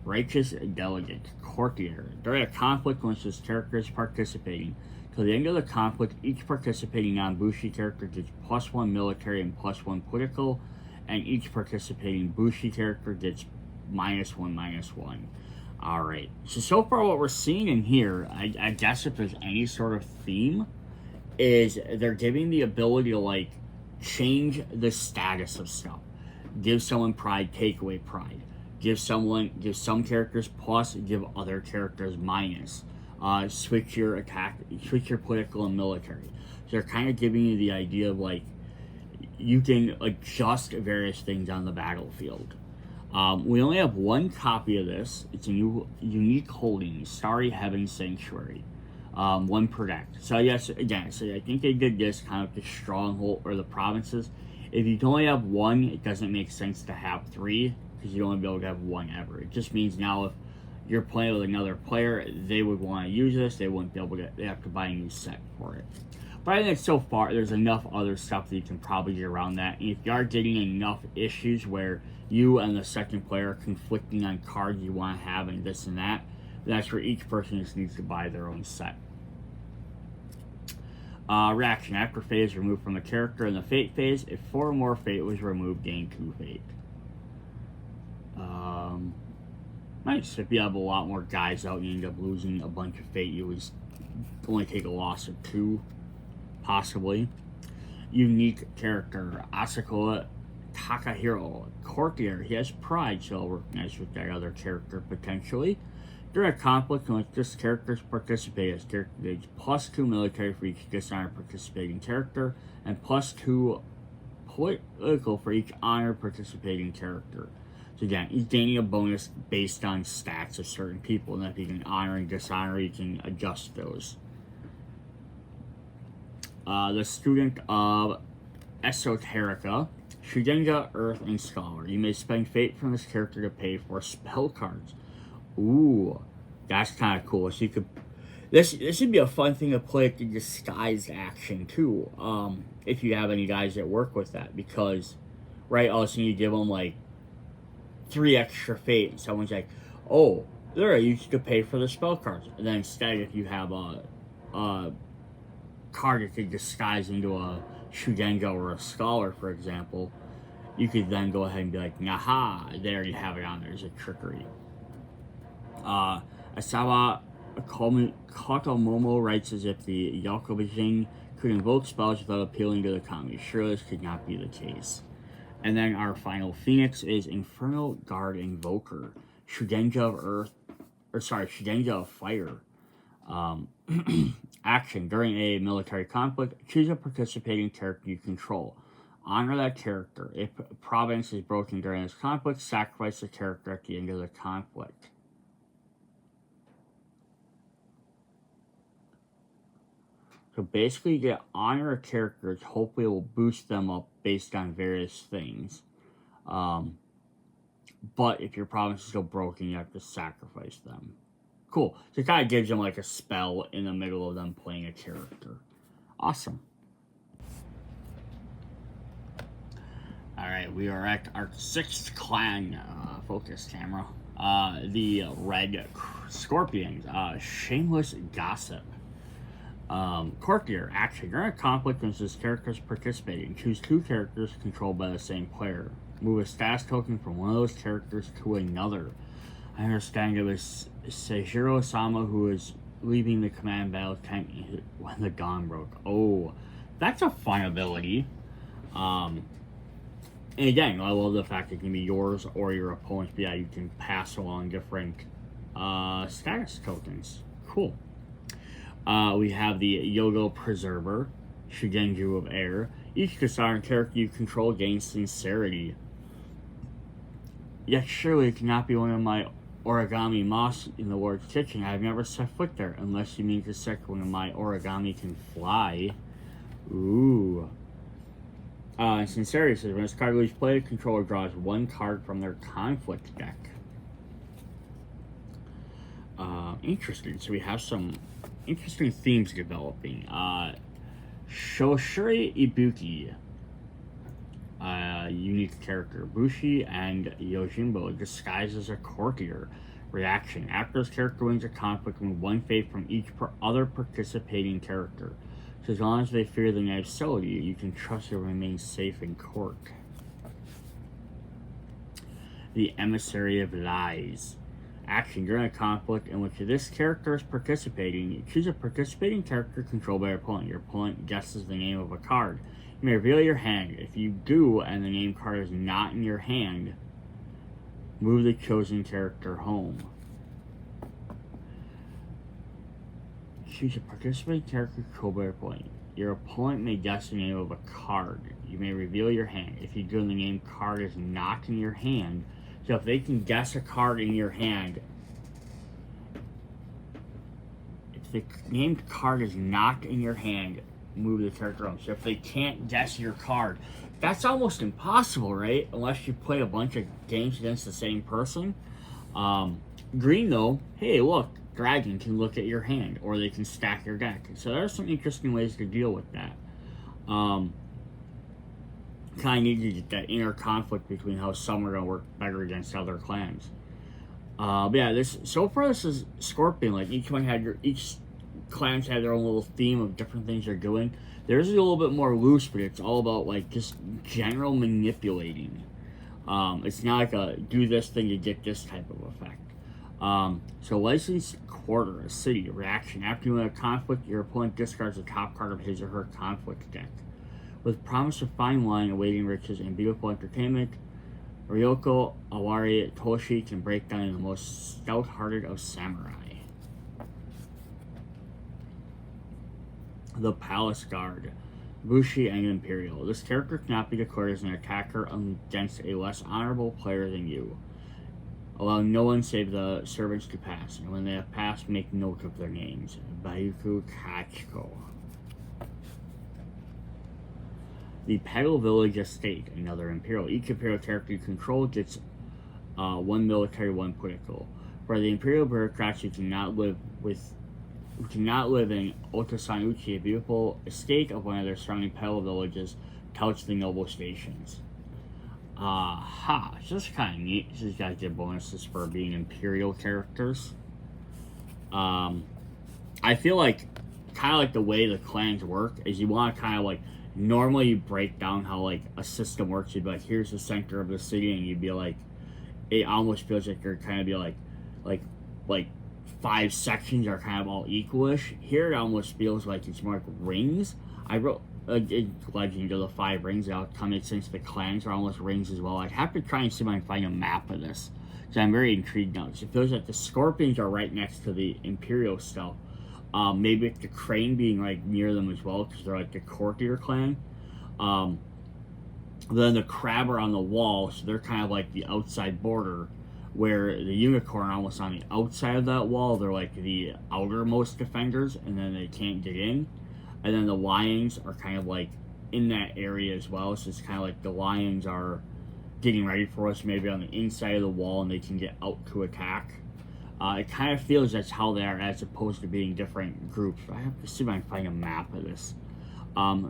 Righteous Delegate, Courtier. During a conflict, once this character is participating, till the end of the conflict, each participating non-Bushi character gets +1 military and +1 political, and each participating Bushi character gets -1/-1. Alright, so far what we're seeing in here, I guess if there's any sort of theme, is they're giving the ability to, like, change the status of stuff. Give someone pride, take away pride. Give some characters plus, give other characters minus. Switch your attack, switch your political and military. So they're kind of giving you the idea of, like, you can adjust various things on the battlefield. We only have one copy of this. It's a new unique holding, Starry Heaven Sanctuary. 1 per deck. So yes, again, so I think they did this kind of the stronghold or the provinces. If you only have one, it doesn't make sense to have 3, because you don't want to be able to have 1 ever. It just means now if you're playing with another player, they would want to use this, they wouldn't be able to, they have to buy a new set for it. But I think so far, there's enough other stuff that you can probably get around that. And if you are getting enough issues where you and the second player are conflicting on cards you want to have and this and that, that's where each person just needs to buy their own set. Reaction. After phase removed from the character in the fate phase, if 4 or more fate was removed, gain 2 fate. Nice. If you have a lot more guys out and you end up losing a bunch of fate, you always only take a loss of 2, possibly. Unique character, Asako Takahiro, Courtier. He has pride, so it'll work nice with that other character potentially. During a conflict in which this characters participate, as character gauge +2 military for each dishonored participating character, and +2 political for each honored participating character. So again, he's gaining a bonus based on stats of certain people, and if you can honor and dishonor, you can adjust those. The student of Esoterica, Shugenja, Earth, and Scholar. You may spend fate from this character to pay for spell cards. Ooh, that's kind of cool. So you could, this would be a fun thing to play at the disguised action too. If you have any guys that work with that, because right, all of a sudden you give them like 3 extra fate, and someone's like, "Oh, there, you could pay for the spell cards." And then instead, if you have a card that could disguise into a Shugenja or a Scholar, for example, you could then go ahead and be like, "Naha, there you have it on. There's a trickery." Asawa Kotomomo writes as if the Yakobijin could invoke spells without appealing to the kami. Sure, this could not be the case. And then our final Phoenix is Infernal Guard Invoker, Shugenja of Earth, Shugenja of Fire. Action. During a military conflict, choose a participating character you control. Honor that character. If a province is broken during this conflict, sacrifice the character at the end of the conflict. So basically, you get honor of characters. Hopefully, it will boost them up based on various things. But if your province is still broken, you have to sacrifice them. Cool. So it kind of gives them like a spell in the middle of them playing a character. Awesome. Alright, we are at our 6th clan. Focus camera. The Red Scorpions. Shameless Gossip. Courtier. Action. During a conflict when this character is participating, choose 2 characters controlled by the same player. Move a status token from one of those characters to another. I understand it was Seijiro-sama who was leaving the command battle tent when the dawn broke. Oh, that's a fun ability. And again, I love the fact it can be yours or your opponent's, but yeah, you can pass along different status tokens. Cool. We have the Yogo Preserver, Shugenju of Air. Each dishonored character you control gains Sincerity. Yet surely it cannot be one of my Origami Moss in the Lord's Kitchen. I've never set foot there, unless you mean to set one of my origami can fly. Ooh. Sincerity says, when this card leaves play, the controller draws one card from their conflict deck. Interesting. So we have some interesting themes developing. Shoshiri Ibuki. Unique character. Bushi and Yojimbo disguised as a courtier. Reaction. After this character wins a conflict, win one fate from each other participating character. So as long as they fear the knife sold you can trust it remains safe in court. The Emissary of Lies. Action. During a conflict in which this character is participating, you choose a participating character controlled by your opponent. Your opponent guesses the name of a card. You may reveal your hand. If you do and the name card is not in your hand, move the chosen character home. Choose a participating character controlled by your opponent. Your opponent may guess the name of a card. You may reveal your hand. If you do and the name card is not in your hand, so if they can guess a card in your hand, if the named card is not in your hand, move the character home. So if they can't guess your card, that's almost impossible, right? Unless you play a bunch of games against the same person. Green, though, hey, look, dragon can look at your hand, or they can stack your deck. So there are some interesting ways to deal with that. Kind of need to get that inner conflict between how some are going to work better against other clans. But yeah, this is Scorpion. Like each clans have their own little theme of different things they're doing. Theirs is a little bit more loose, but it's all about like just general manipulating. It's not like a do this thing to get this type of effect. So licensed quarter, a city, reaction. After you win a conflict, your opponent discards the top card of his or her conflict deck. With promise of fine wine, awaiting riches, and beautiful entertainment, Ryoko Awari Toshi can break down the most stout-hearted of samurai. The Palace Guard, Bushi and Imperial. This character cannot be declared as an attacker against a less honorable player than you. Allow no one save the servants to pass, and when they have passed, make note of their names. Bayuku Kachiko. The Pedal Village Estate, another Imperial. Each Imperial character you control gets one military, one political. For the Imperial bureaucrats who cannot live in Otosanuchi, a beautiful estate of one of their surrounding Pedal villages, touts the noble stations. So this is kind of neat. These guys get bonuses for being Imperial characters. I feel like kind of like the way the clans work is you want to kind of like normally you break down how like a system works. You'd be like, here's the center of the city, and you'd be like, it almost feels like you're kind of be like 5 sections are kind of all equalish. Here it almost feels like it's more like rings. I wrote a Legend of the Five Rings out, kind of since the clans are almost rings as well. I'd have to try and see if I can find a map of this, because I'm very intrigued now. So it feels like the Scorpions are right next to the Imperial stuff. Maybe the Crane being like near them as well, because they're like the courtier clan. Then the Crab are on the wall, so they're kind of like the outside border, where the Unicorn are almost on the outside of that wall. They're like the outermost defenders, and then they can't get in. And then the Lions are kind of like in that area as well, so it's kind of like the Lions are getting ready for us, maybe on the inside of the wall, and they can get out to attack. It kind of feels that's how they are, as opposed to being different groups. I have to see if I can find a map of this.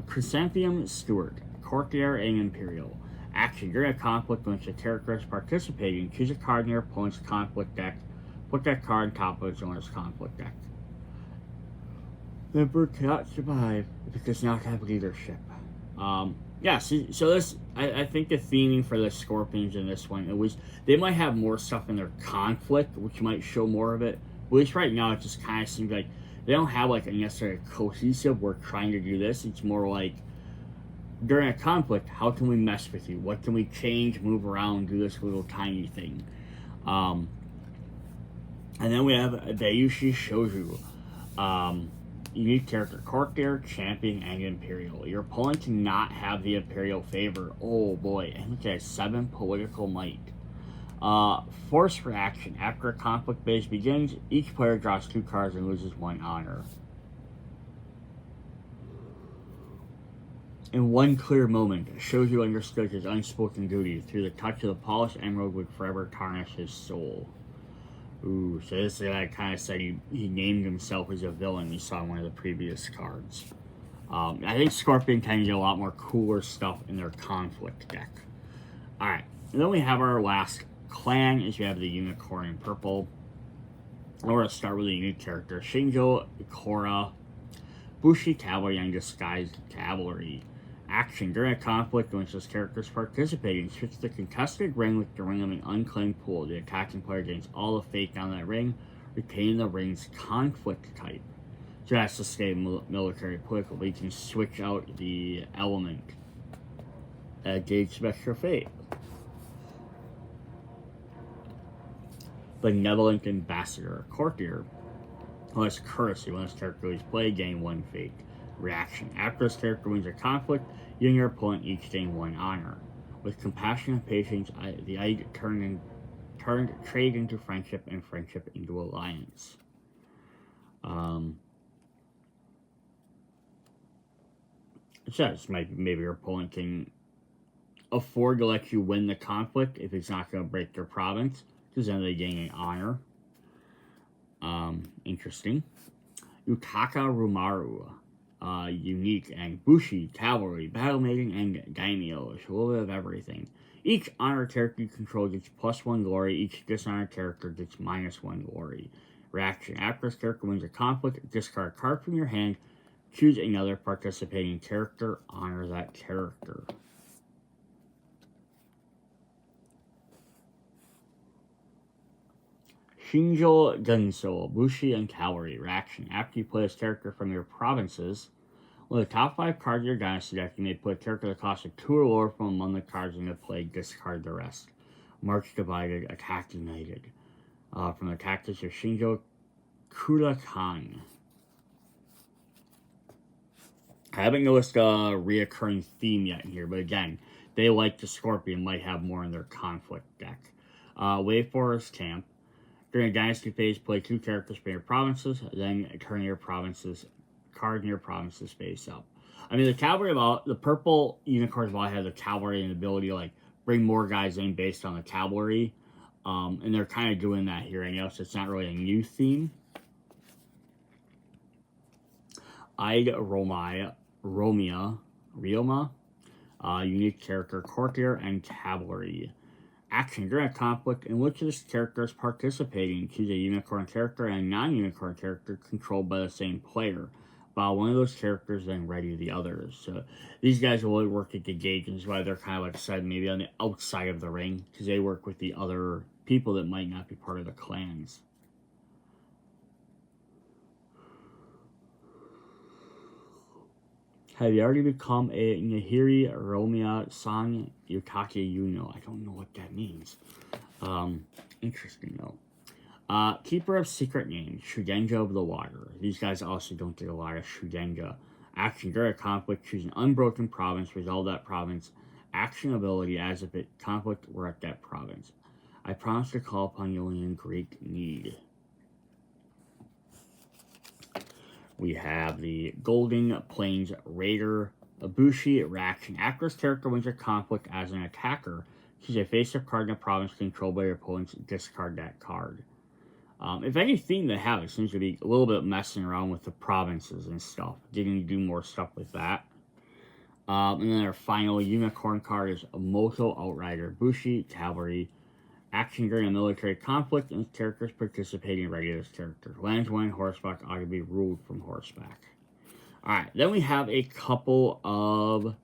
Chrysanthemum Steward, Courtier and Imperial. Action. During a conflict in which a character is participating, choose a card in your opponent's conflict deck. Put that card on top of its owner's conflict deck. The Emperor cannot survive if it does not have leadership. Yeah, so this, I think the theming for the Scorpions in this one, they might have more stuff in their conflict, which might show more of it. But at least right now, it just kind of seems like they don't have like a necessarily cohesive, we're trying to do this. It's more like, during a conflict, how can we mess with you? What can we change, move around, do this little tiny thing? And then we have Dayushi Shouju. Unique character, Courtier, Champion, and Imperial. Your opponent cannot have the Imperial favor. Oh boy, and look at 7 political might. Force reaction. After a conflict phase begins, each player draws 2 cards and loses 1 honor. In one clear moment, shows you understood his unspoken duty. Through the touch of the polished emerald would forever tarnish his soul. Ooh, so this guy kind of said he named himself as a villain we saw in one of the previous cards. I think Scorpion can get a lot more cooler stuff in their conflict deck. Alright, and then we have our last clan, is we have the Unicorn in purple. We're going to start with a unique character, Shinjo Ikora, Bushi Cavalry and Disguised Cavalry. Action. During a conflict in which this character is participating, switch the contested ring with the ring of an unclaimed pool. The attacking player gains all the fate on that ring, retaining the ring's conflict type. So that's to stay military political, but you can switch out the element that gains some extra fate. Benevolent Ambassador. Courtier. Who has courtesy. When this character is played, gain 1 fate. Reaction. After this character wins a conflict, you and your opponent each gain 1 honor. With compassion and patience, the eye turned trade into friendship and friendship into alliance. It says maybe your opponent can afford to let you win the conflict if it's not going to break their province, because then they gain an honor. Interesting. Yutaka Rumaru. Unique, and Bushi, Cavalry, Battle Maiden, and Daimyo. It's a little bit of everything. Each honored character you control gets +1 glory. Each dishonored character gets -1 glory. Reaction. After this character wins a conflict, discard a card from your hand. Choose another participating character. Honor that character. Shinjo Gunso, Bushi, and Cavalry. Reaction. After you play this character from your provinces, with the top 5 cards of your Dynasty deck, you may put a character that costs 2 or lower from among the cards in the play, discard the rest. March Divided, Attack United. From the tactics of Shinjo Kurakan. I haven't noticed a reoccurring theme yet in here, but again, they like the Scorpion, might have more in their conflict deck. Wave Forest Camp. During a Dynasty phase, play 2 characters from your provinces, then turn your provinces card in your provinces face up. I mean, the cavalry, the purple unicorns all have the cavalry and the ability to like bring more guys in based on the cavalry, and they're kind of doing that here. I know, so it's not really a new theme. Romia, unique character, courtier, and cavalry. Action. During a conflict in which this character is participating, choose a unicorn character and a non-unicorn character controlled by the same player. While one of those characters, then ready the others. So these guys will work at the gauge, and that's why they're kind of like said maybe on the outside of the ring, because they work with the other people that might not be part of the clans. Have you already become a Nihiri Romia San Yukake Yuno? I don't know what that means. Interesting though. Keeper of Secret Names, Shugenja of the Water. These guys also don't get a lot of Shugenja. Action. During a conflict, choose an unbroken province, resolve that province. Action ability as if conflict were at that province. I promise to call upon you in great need. We have the Golden Plains Raider, Ibushi. Reaction. After this character wins a conflict as an attacker, choose a face-up card in a province controlled by your opponents, discard that card. If anything, they have, it seems to be a little bit messing around with the provinces and stuff. Getting to do more stuff with that. And then our final unicorn card is Moto Outrider, Bushi, Cavalry. Action during a military conflict and characters participating ready as characters. Lands when horseback ought to be ruled from horseback. Alright, then we have a couple of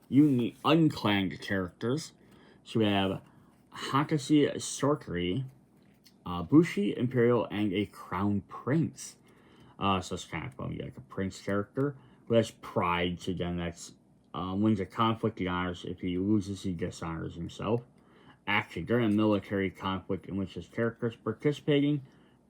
unclanned characters. So we have Hakashi Sorcery, Bushi, Imperial, and a Crown Prince. So it's kind of fun. You like a prince character who has pride. So again, that's wins a conflict, he honors. If he loses, he dishonors himself. Action. During a military conflict in which his character is participating,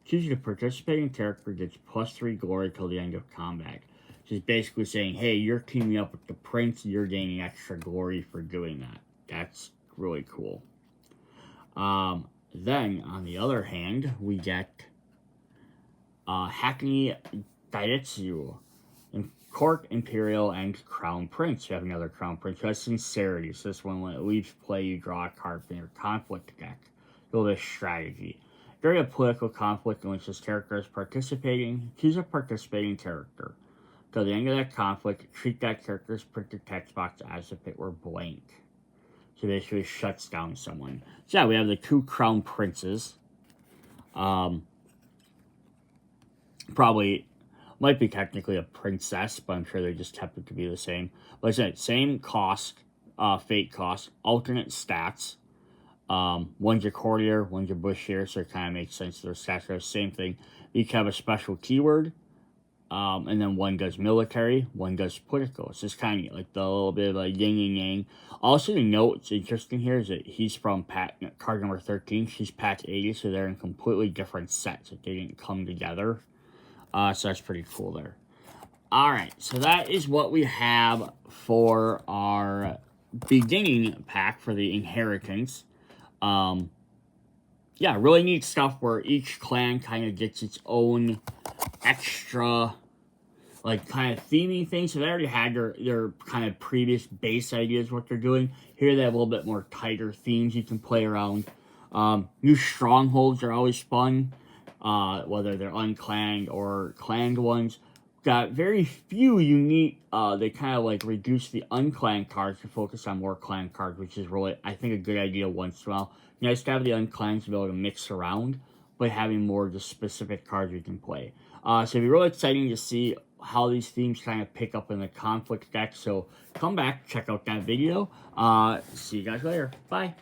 choosing a participating character gets +3 glory till the end of combat. Just basically saying, hey, you're teaming up with the prince, you're gaining extra glory for doing that. That's really cool. Then, on the other hand, we get Hackney Daitsu, Cork Imperial, and Crown Prince. You have another Crown Prince. You have Sincerity. So this one, when it leaves play, you draw a card from your conflict deck. Build a strategy. During a political conflict in which this character is participating, choose a participating character. Till the end of that conflict, treat that character's printed text box as if it were blank. So basically shuts down someone. So yeah, we have the 2 Crown Princes. Probably might be technically a princess, but I'm sure they just kept it to be the same. But I said, same cost, fate cost, alternate stats. One's a courtier, one's a bushier, so it kind of makes sense. Their stats are the same thing. Each have a special keyword. And then one does military, one does political. It's just kind of like the little bit of a yin and yang. Also, to note, what's interesting here is that he's from pack card number 13. She's pack 80, so they're in completely different sets. Like, they didn't come together. So that's pretty cool there. Alright, so that is what we have for our beginning pack for the Inheritance. Yeah, really neat stuff where each clan kind of gets its own extra, like, kind of theming things. So they already had their kind of previous base ideas what they're doing. Here they have a little bit more tighter themes you can play around. New strongholds are always fun, whether they're unclanned or clanned ones. Got very few unique, they kind of like reduce the unclanned cards to focus on more clan cards, which is really, I think, a good idea once in a while. Nice to have the unclanned to be able to mix around, but having more just specific cards you can play. So it'll be really exciting to see how these themes kind of pick up in the conflict deck. So come back, check out that video. See you guys later. Bye.